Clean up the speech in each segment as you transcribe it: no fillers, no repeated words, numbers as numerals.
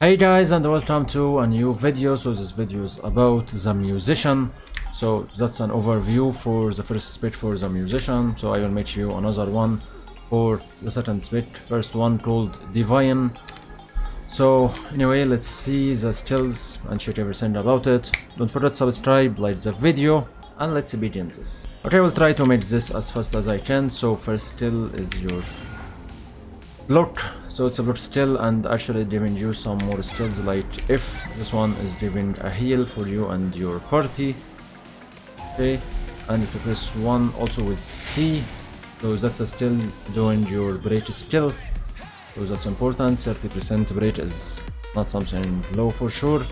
Hey guys, and welcome to a new video. So this video is about the musician. So that's an overview for the first bit for the musician. So I will make you another one for the second bit. First one called divine. So anyway, let's see the skills and check everything about it. Don't forget to subscribe, like the video, and let's begin this. Okay, we'll try to make this as fast as I can. So first skill is your block. So it's a block skill, and actually giving you some more skills, like if this one is giving a heal for you and your party. Okay, and if you press one also with C, so that's a skill doing your break skill. So that's important. 30% break is not something low for sure.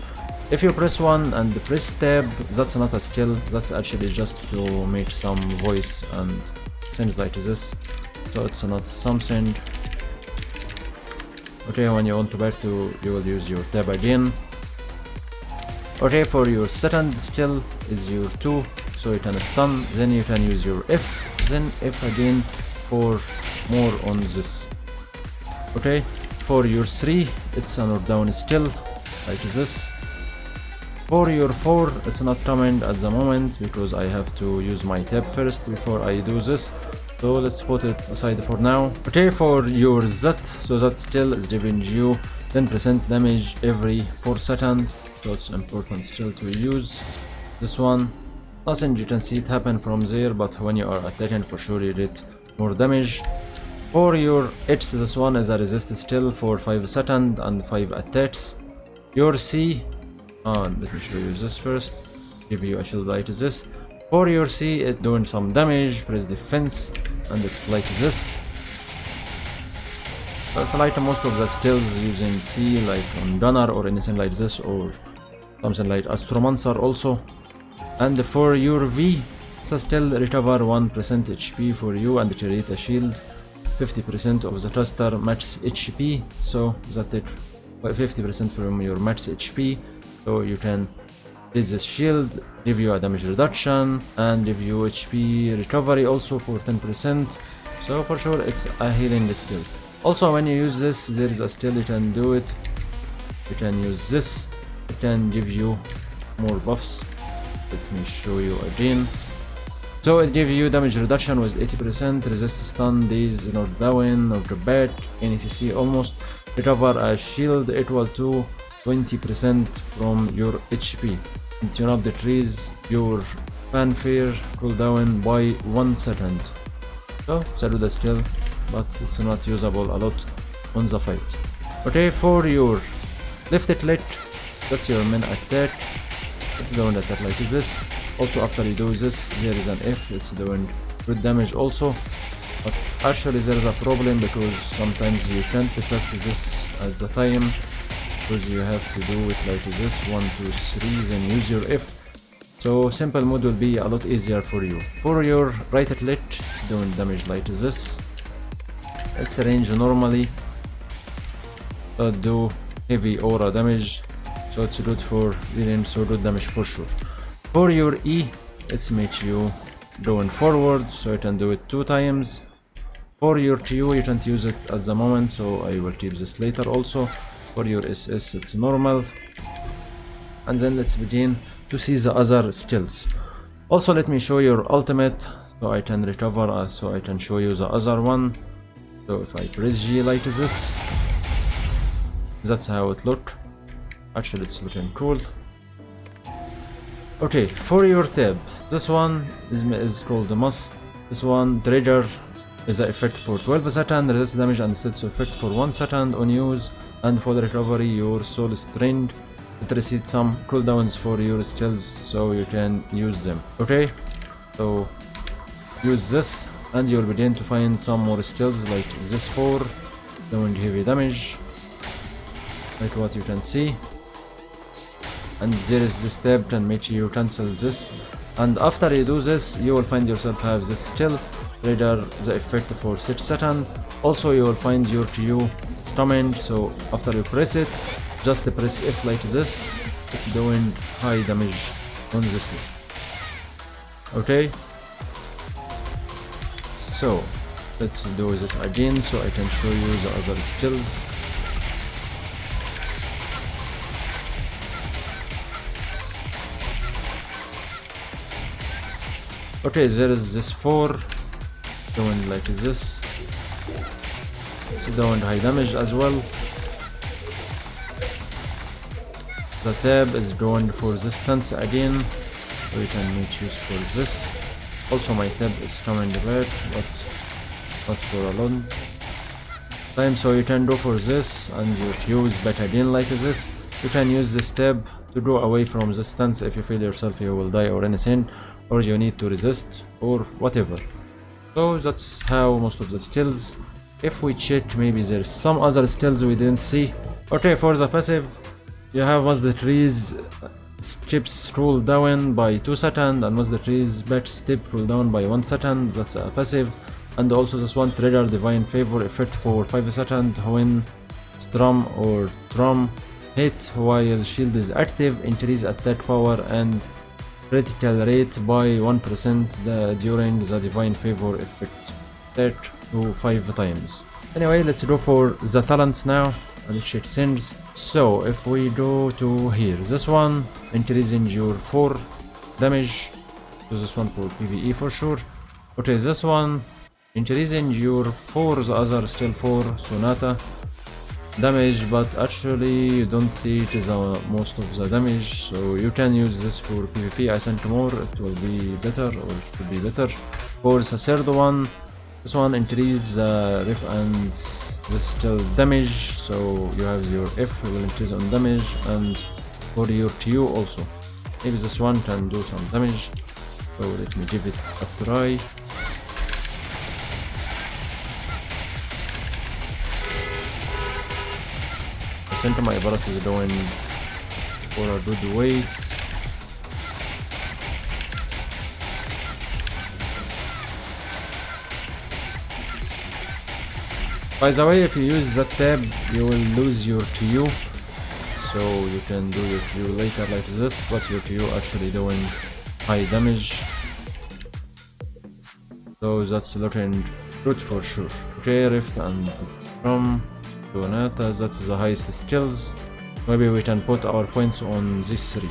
If you press one and press tab, that's not a skill, that's actually just to make some voice and things like this. So it's not something. Okay, when you want to back to, you will use your tab again. Okay, for your second skill is your 2, so you can stun, then you can use your F, then F again for more on this. Okay, for your 3, it's an up down skill, like this. For your 4, it's not coming at the moment because I have to use my tab first before I do this. So let's put it aside for now. Okay, for your Z, so that skill is giving you 10% damage every 4 seconds. So it's important still to use this one. Nothing you can see it happen from there, but when you are attacking for sure you get more damage. For your H, this one is a resist skill for 5 seconds and 5 attacks. Your C, let me show you this first, give you a shield like this. For your C, it's doing some damage, press defense, and it's like this. That's like most of the skills using C, like on gunner or anything like this, or something like astromancer also. And for your V, it's a skill recover 1% HP for you and create a shield 50% of the cluster max HP, so that take 50% from your max HP, so you can get this shield, give you a damage reduction and give you HP recovery also for 10%. So for sure it's a healing skill. Also when you use this, there is a skill you can do it. You can use this, it can give you more buffs. Let me show you again. So it gives you damage reduction with 80%, resist stun, daze, knock down, knock back, any CC almost. Recover a shield equal to 20% from your HP. And tune up decrease your fanfare cooldown by 1 second. So salute the skill, but it's not usable a lot on the fight. Okay, for your left click, that's your main attack. It's doing attack like this. Also after you do this, there is an F, it's doing good damage also. But actually there is a problem because sometimes you can't test this at the time, because you have to do it like this, 1 2 3, then use your F. So simple mode will be a lot easier for you. For your right click, it's doing damage like this. It's range normally, do heavy aura damage, so it's good for dealing so good damage for sure. For your E, it's make you going forward, so you can do it 2 times. For your Q, you can't use it at the moment, so I will keep this later also. For your SS, it's normal. And then let's begin to see the other skills. Also let me show your ultimate, so I can recover, so I can show you the other one. So if I press G like this, that's how it look. Actually it's looking cool. Okay, for your tab, this one is called the Mus. This one trigger is an effect for 12 seconds, resist damage and sets effect for 1 second on use, and for the recovery your soul string. It resets some cooldowns for your skills, so you can use them. Okay, so use this and you'll begin to find some more skills like this 4, doing heavy damage, like what you can see. And there is this tab can make you cancel this, and after you do this you will find yourself have this skill trigger the effect for 6 seconds. Also you will find your Q coming, so after you press it, just press F like this, it's doing high damage on this list. Okay, so let's do this again so I can show you the other skills. Okay, there is this 4 doing like this. It's doing high damage as well. The tab is going for resistance again. We can make use for this. Also my tab is coming back, but not for a long time, so you can go for this and you use back again like this. You can use this tab to go away from resistance if you feel yourself you will die or anything, or you need to resist or whatever. So that's how most of the skills. If we check, maybe there's some other skills we didn't see. Okay, for the passive, you have once the trees skips roll down by 2 seconds, and once the trees back step roll down by 1 second. That's a passive. And also this one trigger divine favor effect for 5 seconds when strum or drum hit while shield is active, increase attack power and critical rate by 1% during the divine favor effect, that to 5 times. Anyway, let's go for the talents now and check things. So if we go to here, this one increasing your 4 damage, so this one for PvE for sure. Okay, this one increasing your 4, the other still 4 Sonata damage, but actually you don't take the most of the damage, so you can use this for PvP. I think more it will be better, or it could be better. For the third one, this one increase the ref and this still damage, so you have your F will increase on damage, and for your TU also. Maybe this one can do some damage, so let me give it a try. I think my Varus is going for a good way. By the way, if you use that tab, you will lose your TU, so you can do your TU later like this, but your TU actually doing high damage, so that's looking good for sure. Okay, Rift and Drum, Sonata, that's the highest skills. Maybe we can put our points on these 3.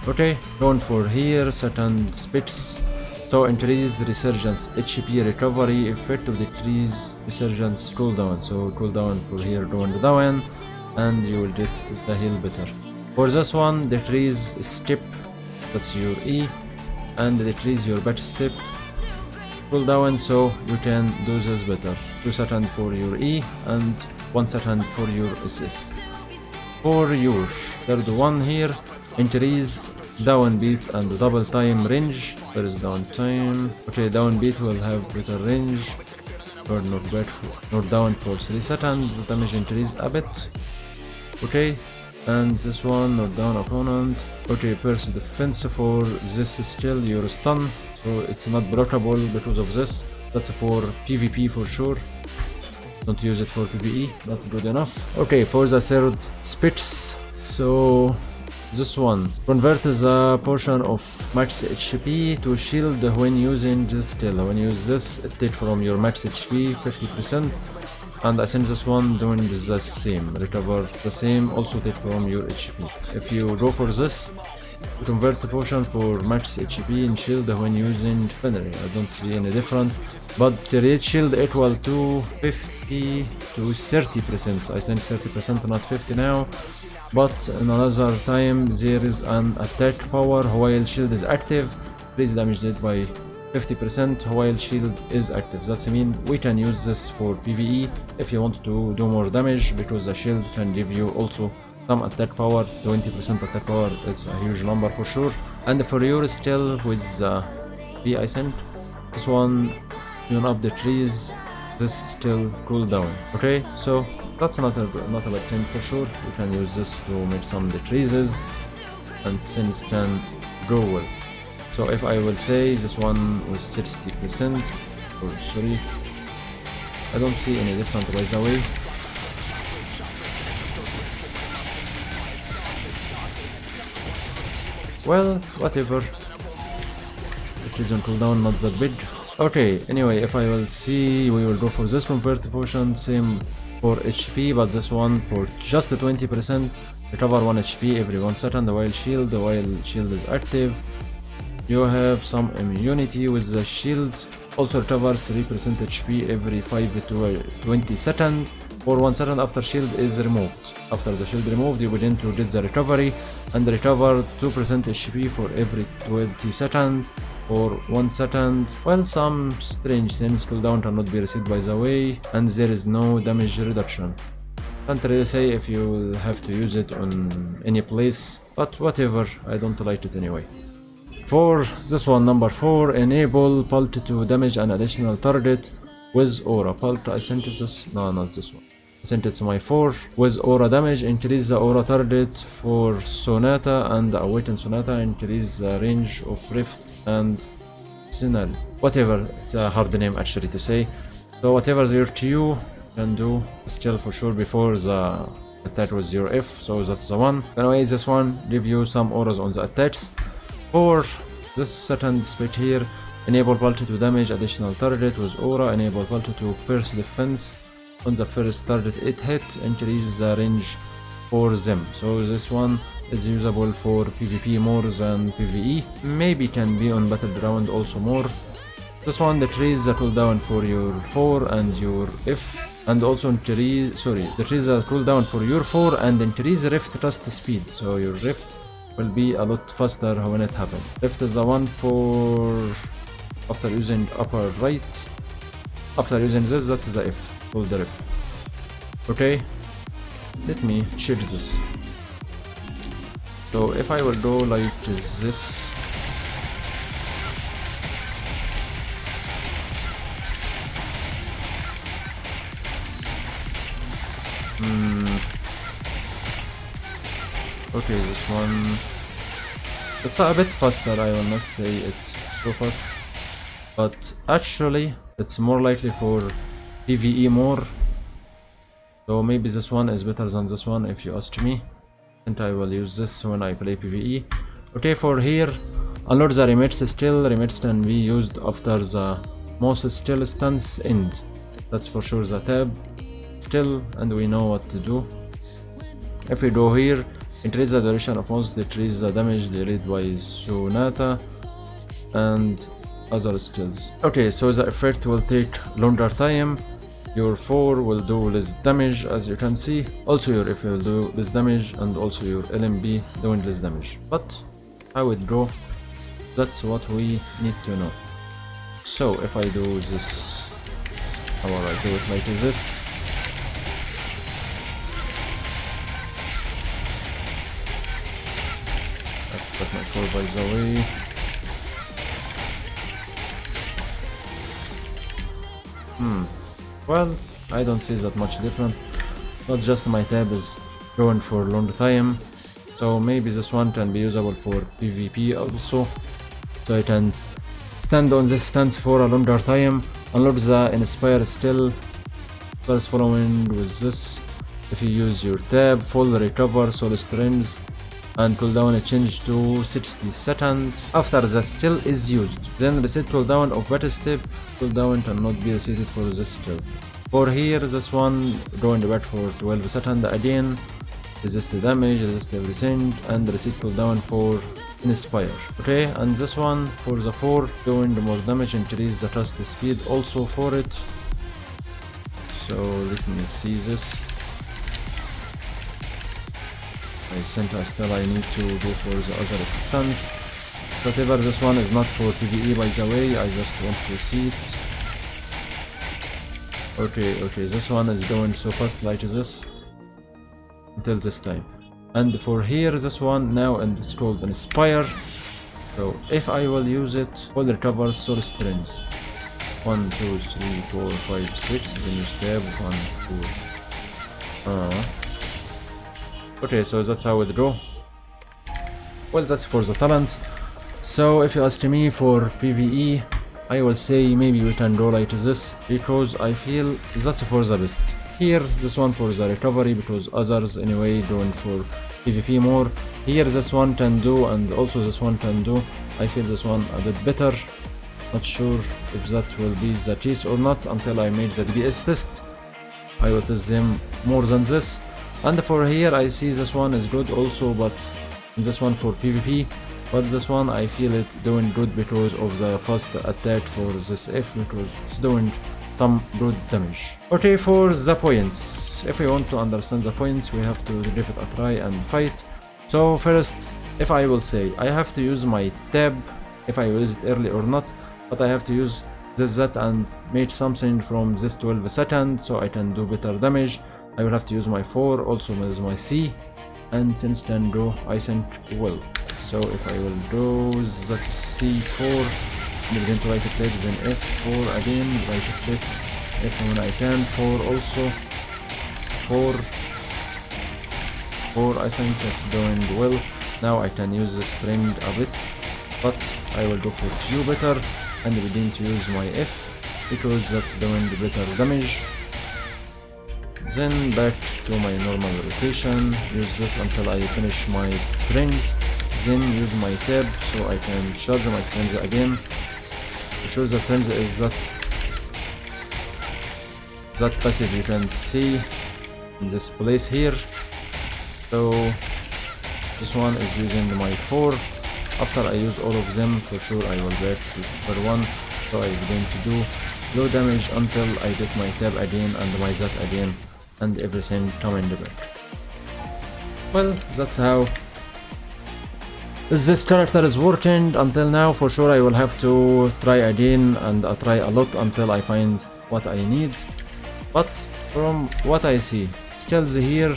Okay, going for here, second Specs. So increase resurgence HP recovery effect of decrease resurgence cooldown. So cooldown for here going down, and you will get the heal better. For this one, decrease step, that's your E, and decrease your back step cooldown, so you can do this better. 2 seconds for your E and 1 second for your SS. For your third one here, increase downbeat and double time range. There is down time. Okay, downbeat will have better range, or not down for 3 seconds. The damage increase a bit. Okay, and this one not down opponent. Okay, burst defense for this skill, your stun, so it's not blockable because of this. That's for PvP for sure. Don't use it for PvE, not good enough. Okay, for the third Specs, so this one convert the portion of max HP to shield when using this skill. When you use this, it takes from your max HP 50%, and I think this one doing the same, recover the same, also take from your HP. If you go for this, convert the portion for max HP in shield when using Fenrir. I don't see any different, but the rate shield equal to 50 to 30%. I think 30%, not 50 now. But in another time there is an attack power while shield is active, increase damage dealt by 50% while shield is active. That means we can use this for PvE if you want to do more damage, because the shield can give you also some attack power. 20% attack power is a huge number for sure. And for your skill with the V, I think this one tune up the trees, this still cool down. Okay, so that's not a bad thing for sure. You can use this to make some decreases and things can go well. So if I will say this one was 60%, or sorry, I don't see any different by the way. Well, whatever. It is on cooldown, not that big. Okay, anyway, if I will see, we will go for this convert potion, same for HP, but this one for just 20%, recover 1 HP every 1 second while shield is active. You have some immunity with the shield. Also recovers 3% HP every 5 to 20 seconds or 1 second after shield is removed. After the shield removed, you begin to get the recovery and recover 2% HP for every 20 seconds or 1 second. Well, some strange things. Cooldown cannot be received by the way, and there is no damage reduction. Can't really say if you have to use it on any place, but whatever, I don't like it anyway. For this one, number 4, enable Pult to damage an additional target with aura. Pult, I sent it this, no, not this one. I sent it to my 4. With aura damage, increase the aura target for Sonata and Awakened Sonata, increase the range of Rift and Signal. Whatever, it's a hard name actually to say. So whatever your TU can do, still for sure before the attack with your F, so that's the one. Anyway, this one give you some auras on the attacks. For this second spec here, enable Pult to damage additional target with aura, enable Pult to pierce defense on the first target it hit, increase the range for them. So this one is usable for PvP more than PvE, maybe can be on battleground also more. This one decrease the cooldown for your 4 and your F, and also decrease the cooldown for your 4 and increase rift cast speed, so your rift will be a lot faster when it happens. Rift is the one for after using upper right. After using this, that's the F, hold the rift. Okay, let me check this. So if I will go like this, okay, this one, it's a bit faster. I will not say it's so fast, but actually it's more likely for PvE more, so maybe this one is better than this one if you ask me, and I will use this when I play PvE. Okay, for here, unlock the remits still. Remits can be used after the most still stance end. That's for sure the tab still, and we know what to do. If we go here, increase the duration of most, decrease the damage dealt by Sonata and other skills. Okay, so the effect will take longer time. Your 4 will do less damage, as you can see. Also your F will do less damage, and also your LMB doing less damage. But how it go, that's what we need to know. So if I do this, how will I do it like this? I put my 4 by the way. Well, I don't see that much different. Not just my tab is going for a long time, so maybe this one can be usable for PvP also, so I can stand on this stance for a longer time. Unlock the Inspire still first following with this. If you use your tab, full recover soul strength and cooldown change to 60 seconds after the skill is used. Then reset cooldown of battle step. Cooldown cannot be resetted for this skill. For here, this one going back for 12 seconds again. Resist the damage, resist everything, and reset cooldown for Inspire. Okay, and this one for the 4 doing the more damage, increase the cast speed also for it. So let me see this. I sent a still I need to go for the other stance. Whatever, this one is not for PvE by the way, I just want to see it. Okay, this one is going so fast like this until this time. And for here, this one now, and it's called Inspire. So if I will use it, will recover soul strength. 1, 2, 3, 4, 5, 6. Then you stab 1, 2. Okay, so that's how it go. Well, that's for the talents. So if you ask me for PvE, I will say maybe we can go like this, because I feel that's for the best. Here, this one for the recovery, because others anyway going for PvP more. Here this one can do, and also this one can do. I feel this one a bit better. Not sure if that will be the case or not until I make the DPS test. I will test them more than this. And for here I see this one is good also, but this one for PvP but this one I feel it doing good because of the fast attack for this F, because it's doing some good damage. Okay, for the points, if we want to understand the points, we have to give it a try and fight. So first, if I will say, I have to use my tab if I use it early or not, but I have to use that and make something from this 12 seconds so I can do better damage. I will have to use my 4, also use my C, and since then go, I think well. So if I will do that C4, I'm going to right click, then F4 again, right click, F when I can, 4 also, 4, I think that's doing well. Now I can use the string a bit, but I will go for Q better, and begin to use my F because that's doing better damage. Then back to my normal rotation, use this until I finish my strings, then use my tab so I can charge my strings again. To show the strings is that passive you can see in this place here. So this one is using my 4. After I use all of them, for sure I will back to super 1. So I'm going to do low damage until I get my tab again and my Z again, and everything coming back. Well, that's how this character is working until now. For sure I will have to try again, and I try a lot until I find what I need. But from what I see, skills here,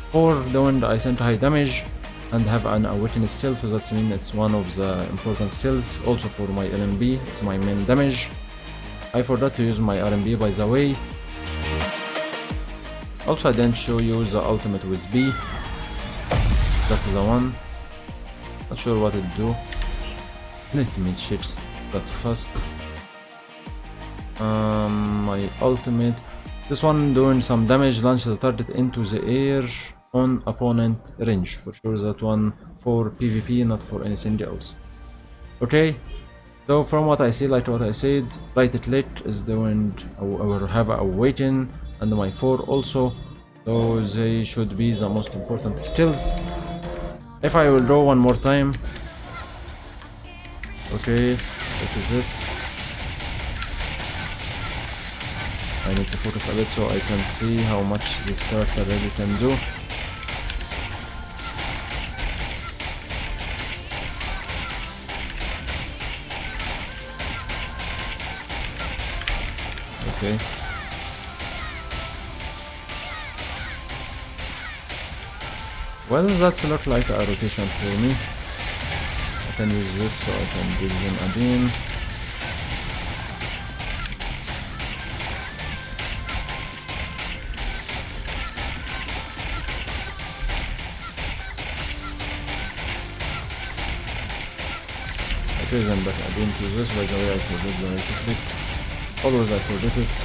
4 doing I sent high damage and have an awakening skill, so that means it's one of the important skills. Also for my LMB, it's my main damage. I forgot to use my RMB by the way. Also I didn't show you the ultimate with B. That's the one. Not sure what it do. Let me check that first. My ultimate. This one doing some damage, launch the target into the air on opponent range. For sure that one for PvP, not for anything else. Okay. So from what I see, like what I said, right click is doing or have a awaken, and my 4 also. So they should be the most important skills. If I will draw one more time. Okay, what is this? I need to focus a bit so I can see how much this character really can do. Okay. Well, that's look like a rotation for me. I can use this so I can give them again. Okay, then back again to this. By the way, I forgot the right click. Always I forget it.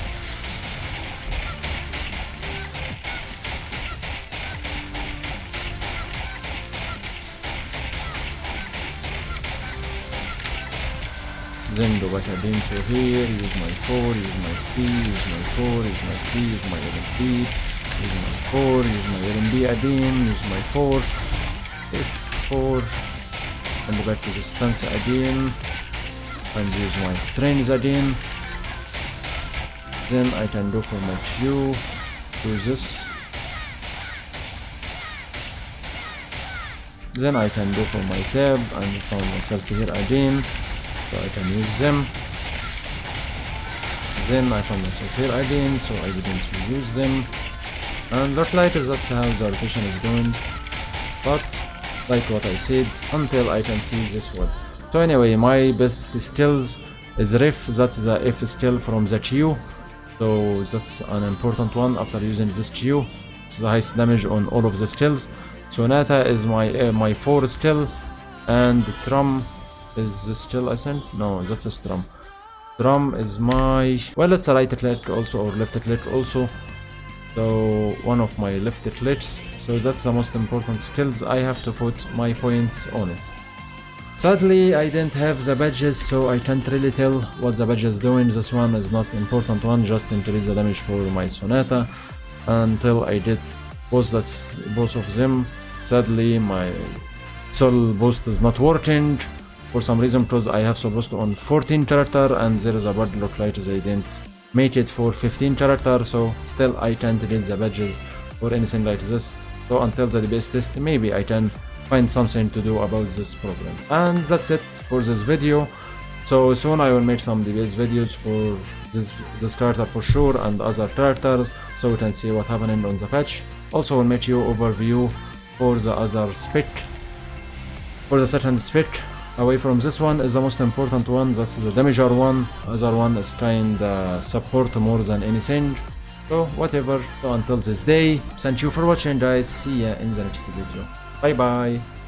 Then go back again to here, use my 4, use my C, use my 4, use my 3, use my LMB, use my 4, use my LMB again, use my 4, F4, and go back to the stance again, and use my strings again. Then I can go for my Q, do this. Then I can go for my tab and find myself here again. So I can use them. Then I found myself here again, so I didn't use them. And look like that's how the rotation is going. But like what I said, until I can see this one. So anyway, my best skills is Riff. That's the F skill from the Q. So that's an important one. After using this Q, it's the highest damage on all of the skills. Sonata is my 4 skill, and Trum is this still I think? No, that's a strum. Drum is my, well, it's a right click also or left click also. So one of my left clicks. So that's the most important skills. I have to put my points on it. Sadly, I didn't have the badges, so I can't really tell what the badge is doing. This one is not important one, just increase the damage for my Sonata until I did both of them. Sadly, my Sol boost is not working for some reason, because I have Sol boost on 14 character and there is a padlock light, they didn't make it for 15 character, so still I can't read the badges or anything like this. So until the DPS test, maybe I can find something to do about this problem. And that's it for this video. So soon I will make some DPS videos for this character for sure and other characters, so we can see what happening on the patch. Also will make you overview for the other spec. For the second spec, away from this one is the most important one, that's the damager one. Other one is kinda support more than anything. So whatever. So until this day, thank you for watching guys, see ya in the next video. Bye bye.